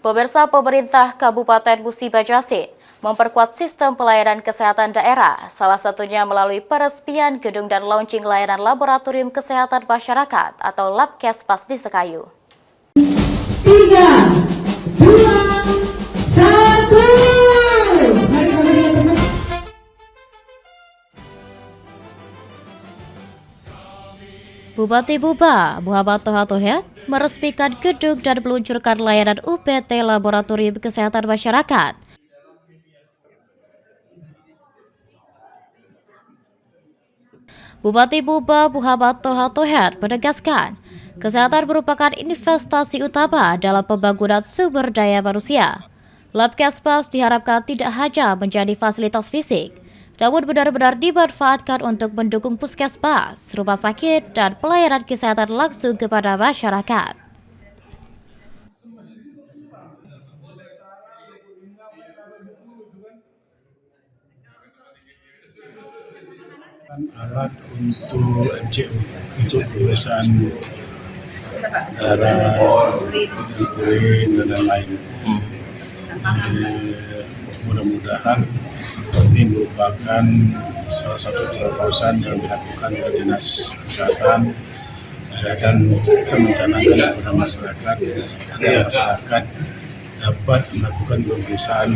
Pemirsa, pemerintah Kabupaten Musi Banyuasin memperkuat sistem pelayanan kesehatan daerah, salah satunya melalui peresmian gedung dan launching layanan Laboratorium Kesehatan Masyarakat atau Labkesmas di Sekayu. 3, 2, 1. Bupati Buba, Muhammad Toha Tohet, meresmikan gedung dan meluncurkan layanan UPT Laboratorium Kesehatan Masyarakat. Bupati Buba, Muhammad Toha Tohet, menegaskan, kesehatan merupakan investasi utama dalam pembangunan sumber daya manusia. Labkesmas diharapkan tidak hanya menjadi fasilitas fisik, namun benar-benar dimanfaatkan untuk mendukung puskesmas, rumah sakit, dan pelayanan kesehatan langsung kepada masyarakat. Alat untuk MCU, untuk pemeriksaan darah, urin, dan lain-lain. Mudah-mudahan ini merupakan salah satu terobosan yang dilakukan oleh Dinas Kesehatan dan kita mencanangkan kepada masyarakat agar masyarakat dapat melakukan pemeriksaan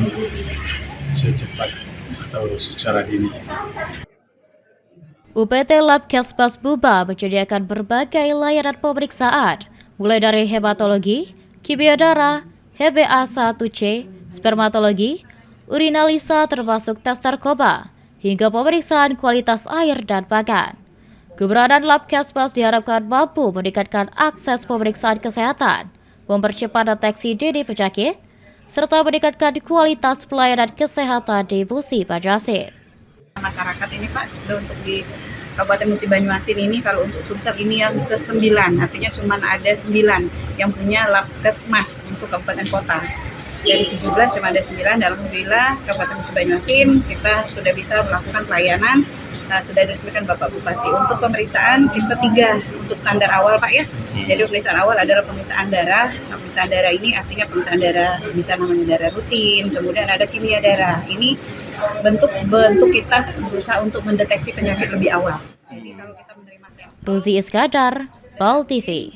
secepat atau secara dini. UPT Labkesmas Buba menyediakan berbagai layanan pemeriksaan, mulai dari hematologi, kimia darah, HbA1c, spermatologi, urinalisa termasuk tes narkoba, hingga pemeriksaan kualitas air dan pakan. Keberadaan Labkesmas diharapkan mampu meningkatkan akses pemeriksaan kesehatan, mempercepat deteksi dini penyakit, serta meningkatkan kualitas pelayanan kesehatan di Musi Banyuasin. Masyarakat ini Pak, sudah untuk di Kabupaten Musi Banyuasin ini, kalau untuk Sumsel ini yang ke-9, artinya cuma ada 9 yang punya Labkesmas untuk kabupaten kota. Dari 17 cuma ada 9, dan alhamdulillah Kabupaten Musi Banyuasin kita sudah bisa melakukan pelayanan, sudah diresmikan Bapak Bupati. Untuk pemeriksaan kita 3 untuk standar awal Pak ya. Jadi pemeriksaan awal adalah pemeriksaan darah. Pemeriksaan darah ini artinya pemeriksaan darah bisa namanya darah rutin, kemudian ada kimia darah. Ini bentuk kita berusaha untuk mendeteksi penyakit lebih awal. Jadi kalau kita menerima sampel. Ruzi Iskandar, PAL TV.